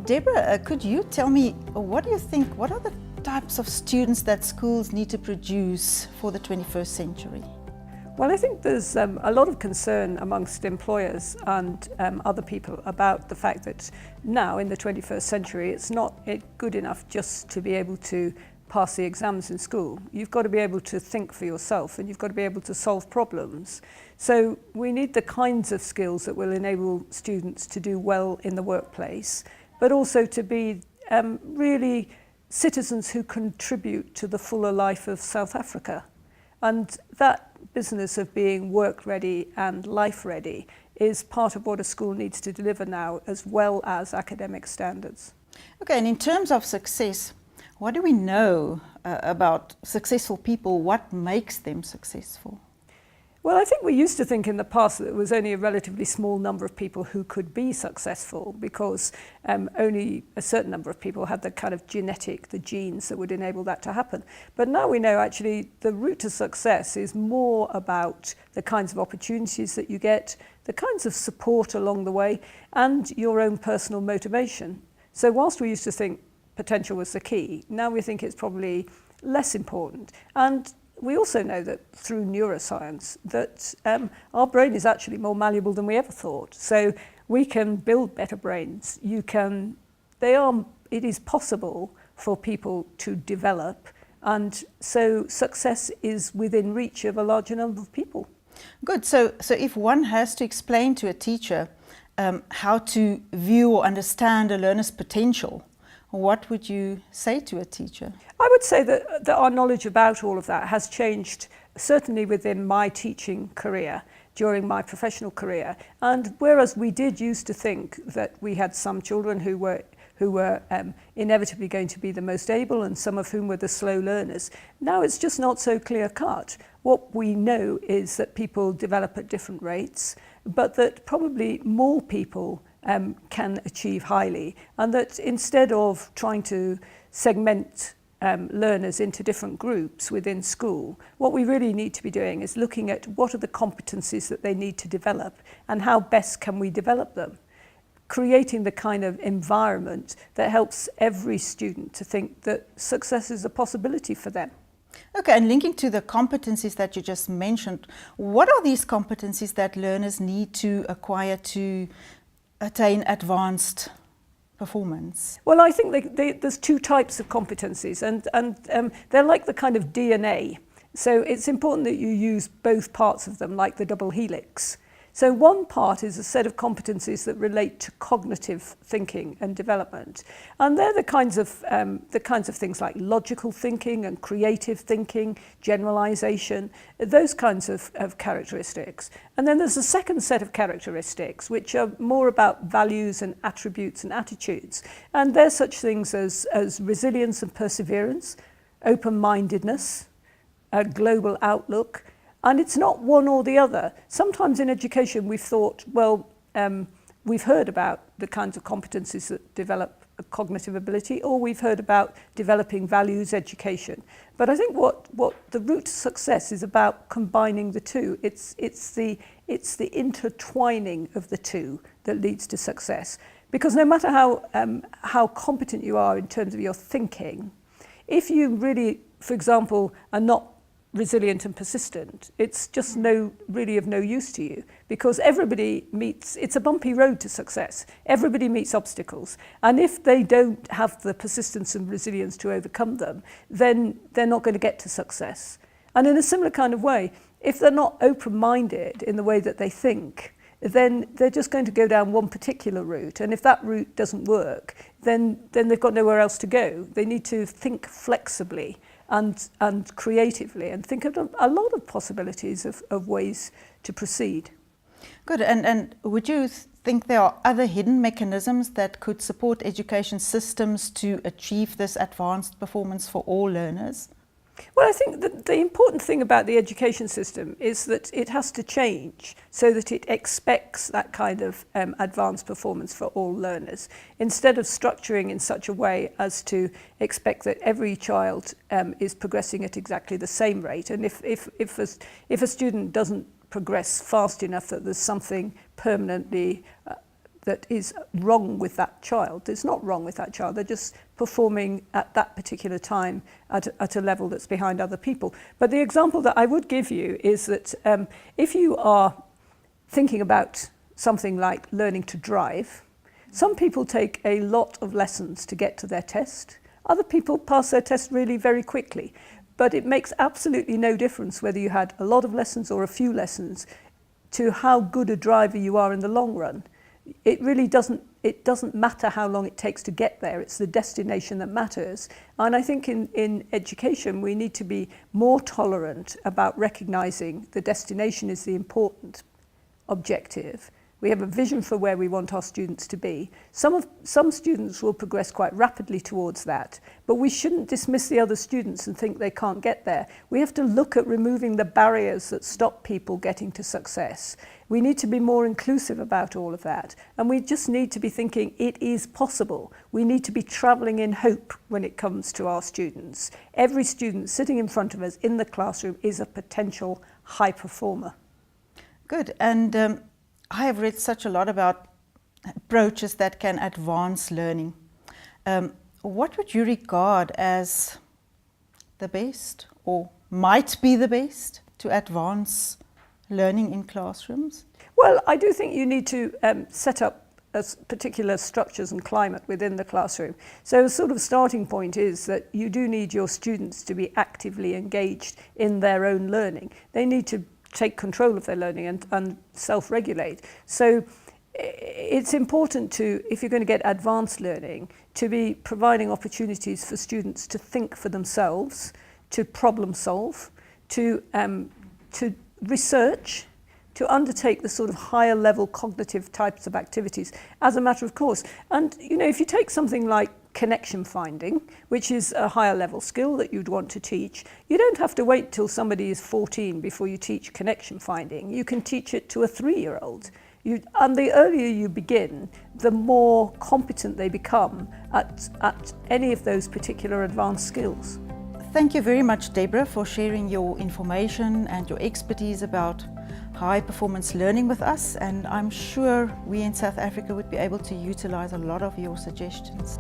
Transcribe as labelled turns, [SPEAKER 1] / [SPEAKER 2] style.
[SPEAKER 1] Deborah, could you tell me, what do you think, what are the types of students that schools need to produce for the 21st century?
[SPEAKER 2] Well, I think there's a lot of concern amongst employers and other people about the fact that now in the 21st century it's not good enough just to be able to pass the exams in school. You've got to be able to think for yourself and you've got to be able to solve problems. So we need the kinds of skills that will enable students to do well in the workplace, but also to be really citizens who contribute to the fuller life of South Africa. And that business of being work ready and life ready is part of what a school needs to deliver now, as well as academic standards.
[SPEAKER 1] Okay, and in terms of success, what do we know about successful people? What makes them successful?
[SPEAKER 2] Well, I think we used to think in the past that it was only a relatively small number of people who could be successful because only a certain number of people had the kind of the genes that would enable that to happen. But now we know actually the route to success is more about the kinds of opportunities that you get, the kinds of support along the way, and your own personal motivation. So whilst we used to think potential was the key, now we think it's probably less important. And we also know that through neuroscience that our brain is actually more malleable than we ever thought. So we can build better brains. It is possible for people to develop, and so success is within reach of a larger number of people.
[SPEAKER 1] Good. So if one has to explain to a teacher how to view or understand a learner's potential, what would you say to a teacher?
[SPEAKER 2] I would say that our knowledge about all of that has changed, certainly within my teaching career, during my professional career. And whereas we did used to think that we had some children who were inevitably going to be the most able and some of whom were the slow learners, now it's just not so clear cut. What we know is that people develop at different rates, but that probably more people can achieve highly, and that instead of trying to segment learners into different groups within school, what we really need to be doing is looking at what are the competencies that they need to develop and how best can we develop them, creating the kind of environment that helps every student to think that success is a possibility for them.
[SPEAKER 1] Okay, and linking to the competencies that you just mentioned, what are these competencies that learners need to acquire to attain advanced performance?
[SPEAKER 2] Well, I think there's two types of competencies, and they're like the kind of DNA. So it's important that you use both parts of them, like the double helix. So one part is a set of competencies that relate to cognitive thinking and development, and they're the kinds of things like logical thinking and creative thinking, generalization, those kinds of characteristics. And then there's a second set of characteristics which are more about values and attributes and attitudes, and they're such things as resilience and perseverance, open-mindedness, a global outlook. And it's not one or the other. Sometimes in education we've thought, well, we've heard about the kinds of competencies that develop a cognitive ability, or we've heard about developing values education. But I think what the route to success is about combining the two. It's the intertwining of the two that leads to success. Because no matter how competent you are in terms of your thinking, if you really, for example, are not resilient and persistent, it's just really of no use to you, because it's a bumpy road to success. Everybody meets obstacles, and if they don't have the persistence and resilience to overcome them, then they're not going to get to success. And in a similar kind of way, if they're not open-minded in the way that they think, then they're just going to go down one particular route, and if that route doesn't work, then they've got nowhere else to go. They need to think flexibly and creatively, and think of a lot of possibilities of ways to proceed.
[SPEAKER 1] Good. And would you think there are other hidden mechanisms that could support education systems to achieve this advanced performance for all learners?
[SPEAKER 2] Well, I think that the important thing about the education system is that it has to change so that it expects that kind of advanced performance for all learners, instead of structuring in such a way as to expect that every child is progressing at exactly the same rate. And if a student doesn't progress fast enough, that there's something permanently that is wrong with that child. It's not wrong with that child. They're just performing at that particular time at a level that's behind other people. But the example that I would give you is that if you are thinking about something like learning to drive, some people take a lot of lessons to get to their test. Other people pass their test really very quickly. But it makes absolutely no difference whether you had a lot of lessons or a few lessons to how good a driver you are in the long run. It really doesn't matter how long it takes to get there. It's the destination that matters. And I think in education, we need to be more tolerant about recognizing the destination is the important objective. We have a vision for where we want our students to be. Some students will progress quite rapidly towards that, but we shouldn't dismiss the other students and think they can't get there. We have to look at removing the barriers that stop people getting to success. We need to be more inclusive about all of that, and we just need to be thinking it is possible. We need to be travelling in hope when it comes to our students. Every student sitting in front of us in the classroom is a potential high performer.
[SPEAKER 1] Good. And I have read such a lot about approaches that can advance learning. What would you regard as the best, or might be the best, to advance learning in classrooms?
[SPEAKER 2] Well, I do think you need to set up particular structures and climate within the classroom. So a sort of starting point is that you do need your students to be actively engaged in their own learning. They need to take control of their learning and self-regulate. So it's important to, if you're going to get advanced learning, to be providing opportunities for students to think for themselves, to problem solve, to research, to undertake the sort of higher level cognitive types of activities as a matter of course. And you know, if you take something like connection finding, which is a higher level skill that you'd want to teach, you don't have to wait till somebody is 14 before you teach connection finding. You can teach it to a 3-year-old. And the earlier you begin, the more competent they become at any of those particular advanced skills.
[SPEAKER 1] Thank you very much, Deborah, for sharing your information and your expertise about high performance learning with us, and I'm sure we in South Africa would be able to utilize a lot of your suggestions.